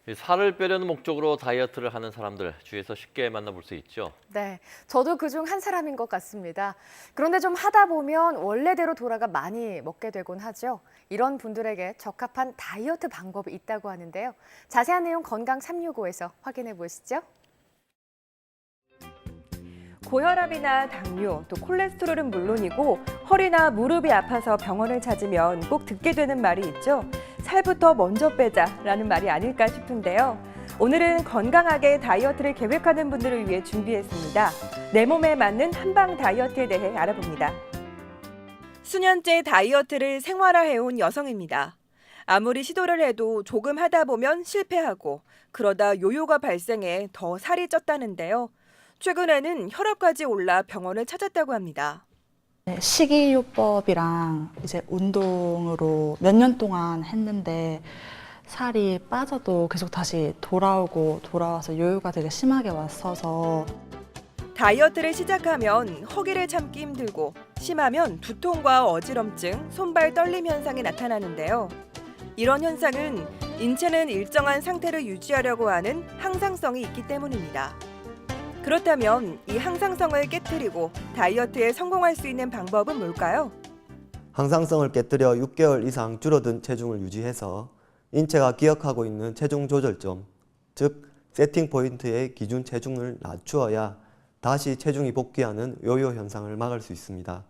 이 살을 빼려는 목적으로 다이어트를 하는 사람들 주위에서 쉽게 만나볼 수 있죠. 네, 저도 그중 한 사람인 것 같습니다. 그런데 좀 하다 보면 원래대로 돌아가 많이 먹게 되곤 하죠. 이런 분들에게 적합한 다이어트 방법이 있다고 하는데요. 자세한 내용 건강 365에서 확인해 보시죠. 고혈압이나 당뇨, 또 콜레스테롤은 물론이고 허리나 무릎이 아파서 병원을 찾으면 꼭 듣게 되는 말이 있죠. 살부터 먼저 빼자라는 말이 아닐까 싶은데요. 오늘은 건강하게 다이어트를 계획하는 분들을 위해 준비했습니다. 내 몸에 맞는 한방 다이어트에 대해 알아봅니다. 수년째 다이어트를 생활화해온 여성입니다. 아무리 시도를 해도 조금 하다 보면 실패하고 그러다 요요가 발생해 더 살이 쪘다는데요. 최근에는 혈압까지 올라 병원을 찾았다고 합니다. 식이요법이랑 이제 운동으로 몇 년 동안 했는데 살이 빠져도 계속 다시 돌아와서 요요가 되게 심하게 왔어서 다이어트를 시작하면 허기를 참기 힘들고 심하면 두통과 어지럼증, 손발 떨림 현상이 나타나는데요. 이런 현상은 인체는 일정한 상태를 유지하려고 하는 항상성이 있기 때문입니다. 그렇다면 이 항상성을 깨트리고 다이어트에 성공할 수 있는 방법은 뭘까요? 항상성을 깨뜨려 6개월 이상 줄어든 체중을 유지해서 인체가 기억하고 있는 체중 조절점, 즉 세팅 포인트의 기준 체중을 낮추어야 다시 체중이 복귀하는 요요 현상을 막을 수 있습니다.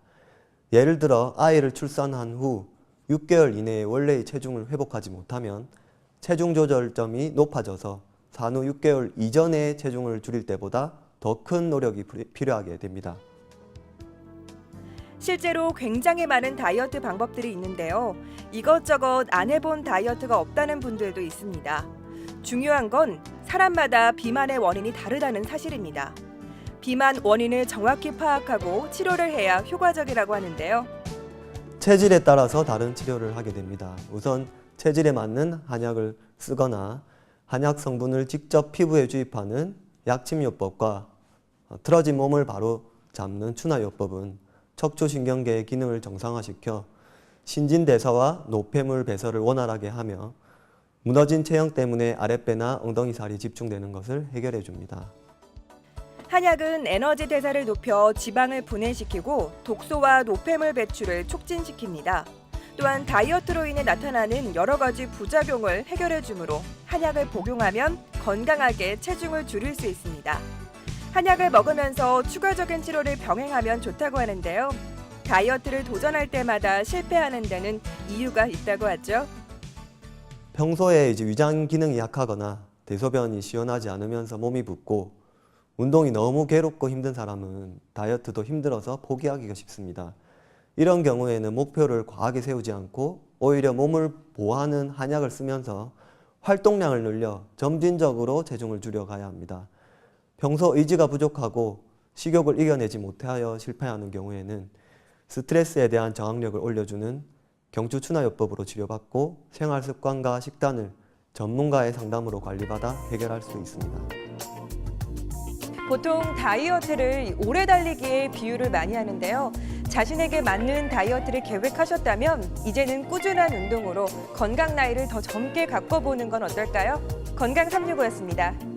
예를 들어 아이를 출산한 후 6개월 이내에 원래의 체중을 회복하지 못하면 체중 조절점이 높아져서 산후 6개월 이전의 체중을 줄일 때보다 더 큰 노력이 필요하게 됩니다. 실제로 굉장히 많은 다이어트 방법들이 있는데요. 이것저것 안 해본 다이어트가 없다는 분들도 있습니다. 중요한 건 사람마다 비만의 원인이 다르다는 사실입니다. 비만 원인을 정확히 파악하고 치료를 해야 효과적이라고 하는데요. 체질에 따라서 다른 치료를 하게 됩니다. 우선 체질에 맞는 한약을 쓰거나 한약 성분을 직접 피부에 주입하는 약침요법과 틀어진 몸을 바로 잡는 추나요법은 척추신경계의 기능을 정상화시켜 신진대사와 노폐물 배설을 원활하게 하며 무너진 체형 때문에 아랫배나 엉덩이 살이 집중되는 것을 해결해 줍니다. 한약은 에너지 대사를 높여 지방을 분해시키고 독소와 노폐물 배출을 촉진시킵니다. 또한 다이어트로 인해 나타나는 여러 가지 부작용을 해결해 주므로 한약을 복용하면 건강하게 체중을 줄일 수 있습니다. 한약을 먹으면서 추가적인 치료를 병행하면 좋다고 하는데요. 다이어트를 도전할 때마다 실패하는 데는 이유가 있다고 하죠. 평소에 위장 기능이 약하거나 대소변이 시원하지 않으면서 몸이 붓고 운동이 너무 괴롭고 힘든 사람은 다이어트도 힘들어서 포기하기가 쉽습니다. 이런 경우에는 목표를 과하게 세우지 않고 오히려 몸을 보호하는 한약을 쓰면서 활동량을 늘려 점진적으로 체중을 줄여가야 합니다. 평소 의지가 부족하고 식욕을 이겨내지 못하여 실패하는 경우에는 스트레스에 대한 저항력을 올려주는 경추추나요법으로 치료받고 생활습관과 식단을 전문가의 상담으로 관리받아 해결할 수 있습니다. 보통 다이어트를 오래 달리기에 비유를 많이 하는데요. 자신에게 맞는 다이어트를 계획하셨다면 이제는 꾸준한 운동으로 건강 나이를 더 젊게 가꿔보는 건 어떨까요? 건강 365였습니다.